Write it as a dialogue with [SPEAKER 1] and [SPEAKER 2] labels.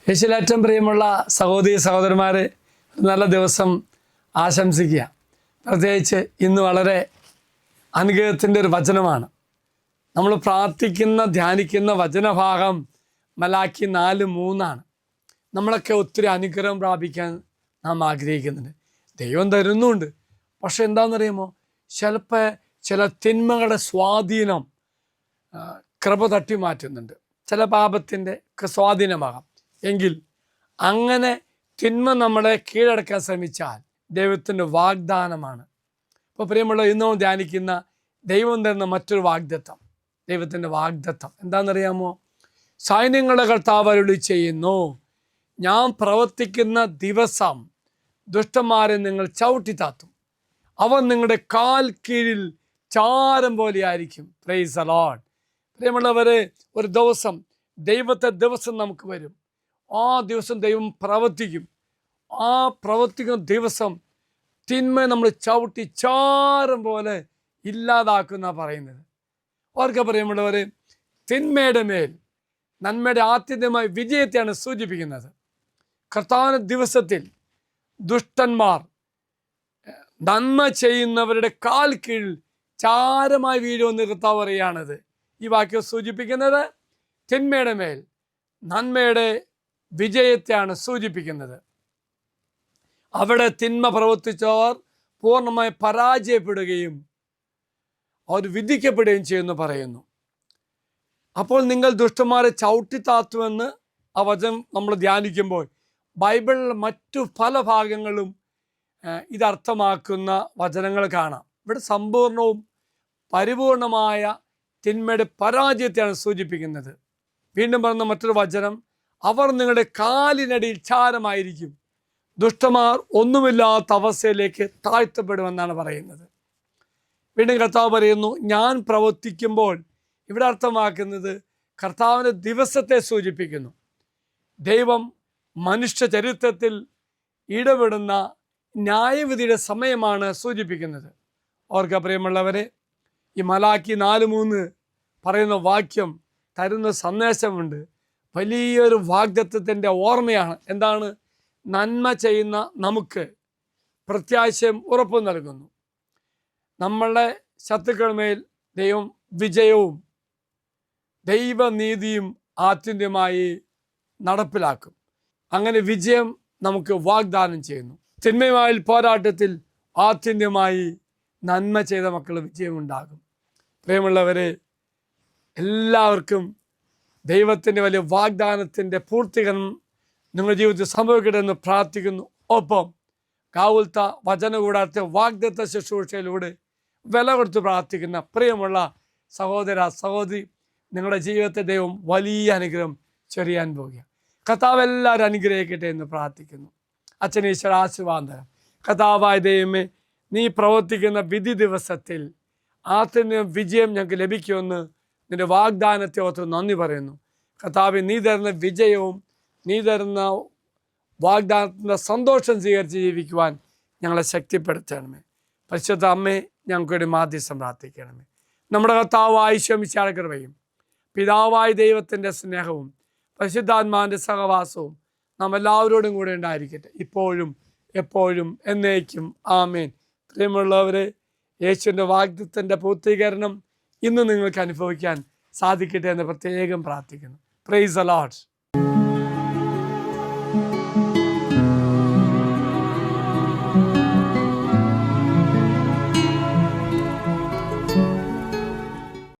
[SPEAKER 1] യേശുവിലേറ്റവും പ്രിയമുള്ള സഹോദരി സഹോദരന്മാരെ, നല്ല ദിവസം ആശംസിക്കുക. പ്രത്യേകിച്ച് ഇന്ന് വളരെ അനുഗ്രഹത്തിൻ്റെ ഒരു വചനമാണ്. നമ്മൾ പ്രാർത്ഥിക്കുന്ന ധ്യാനിക്കുന്ന വചനഭാഗം മലാക്കി 4:3. നമ്മളൊക്കെ ഒത്തിരി അനുഗ്രഹം പ്രാപിക്കാൻ നാം ആഗ്രഹിക്കുന്നുണ്ട്. ദൈവം തരുന്നുണ്ട്. പക്ഷെ എന്താണെന്നറിയുമോ, ചിലപ്പോൾ ചില തിന്മകളുടെ സ്വാധീനം കൃപ തട്ടി മാറ്റുന്നുണ്ട്. ചില പാപത്തിൻ്റെ സ്വാധീനമാകാം. എങ്കിൽ അങ്ങനെ തിന്മ നമ്മളെ കീഴടക്കാൻ ശ്രമിച്ചാൽ ദൈവത്തിൻ്റെ വാഗ്ദാനമാണ്. ഇപ്പോൾ പ്രിയമുള്ള ഇന്നും ധ്യാനിക്കുന്ന ദൈവം തരുന്ന മറ്റൊരു വാഗ്ദത്തം, ദൈവത്തിൻ്റെ വാഗ്ദത്തം എന്താണെന്നറിയാമോ? സൈന്യങ്ങളുടെ കർത്താവ് അരുളി ചെയ്യുന്നു, ഞാൻ പ്രവർത്തിക്കുന്ന ദിവസം ദുഷ്ടന്മാരെ നിങ്ങൾ ചവിട്ടിത്താത്തും, അവൻ നിങ്ങളുടെ കാൽ കീഴിൽ ചാരം പോലെയായിരിക്കും. Praise the Lord. പ്രിയമുള്ളവരെ, ഒരു ദിവസം ദൈവത്തെ ദിവസം നമുക്ക് വരും. ആ ദിവസം ദൈവം പ്രവർത്തിക്കും. ആ പ്രവർത്തിക്കുന്ന ദിവസം തിന്മ നമ്മൾ ചവിട്ടി ചാരം പോലെ ഇല്ലാതാക്കുന്ന പറയുന്നത്. അവർക്ക് പ്രിയമുള്ളവരെ, തിന്മയുടെ മേൽ നന്മയുടെ ആത്യന്തികമായ വിജയത്തെയാണ് സൂചിപ്പിക്കുന്നത്. കർത്താവിന്റെ ദിവസത്തിൽ ദുഷ്ടന്മാർ നന്മ ചെയ്യുന്നവരുടെ കാൽ കീഴിൽ ചാരമായി വീഴുമെന്ന് കർത്താവ് പറയുകയാണത്. ഈ വാക്യം സൂചിപ്പിക്കുന്നത് തിന്മയുടെ മേൽ നന്മയുടെ വിജയത്തെയാണ് സൂചിപ്പിക്കുന്നത്. അവിടെ തിന്മ പ്രവർത്തിച്ചവർ പൂർണ്ണമായി പരാജയപ്പെടുകയും അവർ വിധിക്കപ്പെടുകയും ചെയ്യുമെന്ന് പറയുന്നു. അപ്പോൾ നിങ്ങൾ ദുഷ്ടന്മാരെ ചവിട്ടിത്താത്തുമെന്ന് ആ വചനം നമ്മൾ ധ്യാനിക്കുമ്പോൾ ബൈബിളിലെ മറ്റു പല ഭാഗങ്ങളും ഇതർത്ഥമാക്കുന്ന വചനങ്ങൾ കാണാം. ഇവിടെ സമ്പൂർണവും പരിപൂർണമായ തിന്മയുടെ പരാജയത്തെയാണ് സൂചിപ്പിക്കുന്നത്. വീണ്ടും പറയുന്ന മറ്റൊരു വചനം, അവർ നിങ്ങളുടെ കാലിനടിയിൽ ചാരമായിരിക്കും, ദുഷ്ടന്മാർ ഒന്നുമില്ലാത്ത അവസ്ഥയിലേക്ക് താഴ്ത്തപ്പെടുമെന്നാണ് പറയുന്നത്. വീണ്ടും കർത്താവ് പറയുന്നു, ഞാൻ പ്രവർത്തിക്കുമ്പോൾ. ഇവിടെ അർത്ഥമാക്കുന്നത് കർത്താവിൻ്റെ ദിവസത്തെ സൂചിപ്പിക്കുന്നു. ദൈവം മനുഷ്യ ചരിത്രത്തിൽ ഇടപെടുന്ന ന്യായവിധിയുടെ സമയമാണ് സൂചിപ്പിക്കുന്നത്. ഓർക്കുക പ്രിയമുള്ളവരെ, ഈ മലാക്കി 4:3 പറയുന്ന വാക്യം തരുന്ന സന്ദേശമുണ്ട്. വലിയൊരു വാഗ്ദത്തത്തിൻ്റെ ഓർമ്മയാണ്. എന്താണ്? നന്മ ചെയ്യുന്ന നമുക്ക് പ്രത്യാശയും ഉറപ്പും നൽകുന്നു. നമ്മളുടെ ശത്രുക്കളുമേൽ ദൈവം വിജയവും ദൈവനീതിയും ആത്യന്തികമായി നടപ്പിലാക്കും. അങ്ങനെ വിജയം നമുക്ക് വാഗ്ദാനം ചെയ്യുന്നു. തിന്മയുമായി പോരാട്ടത്തിൽ ആത്യന്തികമായി നന്മ ചെയ്ത മക്കൾ വിജയമുണ്ടാകും. പ്രിയമുള്ളവരെ, എല്ലാവർക്കും ദൈവത്തിൻ്റെ വലിയ വാഗ്ദാനത്തിൻ്റെ പൂർത്തീകരണം നിങ്ങളുടെ ജീവിതത്തിൽ സംഭവിക്കട്ടെ എന്ന് പ്രാർത്ഥിക്കുന്നു. ഒപ്പം കാവുൽത്ത വചനകൂടാത്ത വാഗ്ദത്ത ശുശ്രൂഷയിലൂടെ വില കൊടുത്ത് പ്രാർത്ഥിക്കുന്ന പ്രിയമുള്ള സഹോദര സഹോദരി, നിങ്ങളുടെ ജീവിതത്തെ ദൈവം വലിയ അനുഗ്രഹം ചൊരിയാൻ പോകുക. കർത്താവ് എല്ലാവരും അനുഗ്രഹിക്കട്ടെ എന്ന് പ്രാർത്ഥിക്കുന്നു. അച്ഛനീശ്വര ആശീർവാദം. കർത്താവായ ദൈവമേ, നീ പ്രവർത്തിക്കുന്ന വിധി ദിവസത്തിൽ ആത്യന്തിക വിജയം ഞങ്ങൾക്ക് ലഭിക്കുമെന്ന് നിന്റെ വാഗ്ദാനത്തെ ഓർത്ത് നന്ദി പറയുന്നു. കർത്താവേ, നീ തരുന്ന വിജയവും നീ തരുന്ന വാഗ്ദാനത്തിൻ്റെ സന്തോഷം സ്വീകരിച്ച് ജീവിക്കുവാൻ ഞങ്ങളെ ശക്തിപ്പെടുത്തണമേ. പരിശുദ്ധ അമ്മേ, ഞങ്ങൾക്ക് വേണ്ടി മാധ്യസ്ഥം പ്രാർത്ഥിക്കണമേ. നമ്മുടെ കർത്താവായ ഈശോമിശിഹായുടെ കൃപയും പിതാവായ ദൈവത്തിൻ്റെ സ്നേഹവും പരിശുദ്ധാത്മാവിൻ്റെ സഹവാസവും നാം എല്ലാവരോടും കൂടെ ഉണ്ടായിരിക്കട്ടെ, ഇപ്പോഴും എപ്പോഴും എന്നേക്കും. ആമേൻ. പ്രിയമുള്ളവരെ, യേശുവിൻ്റെ വാഗ്ദത്തത്തിൻ്റെ പൂർത്തീകരണം ഇന്ന് നിങ്ങൾക്ക് അനുഭവിക്കാൻ സാധിക്കട്ടെ എന്ന് പ്രത്യേകം പ്രാർത്ഥിക്കുന്നു. Praise the Lord.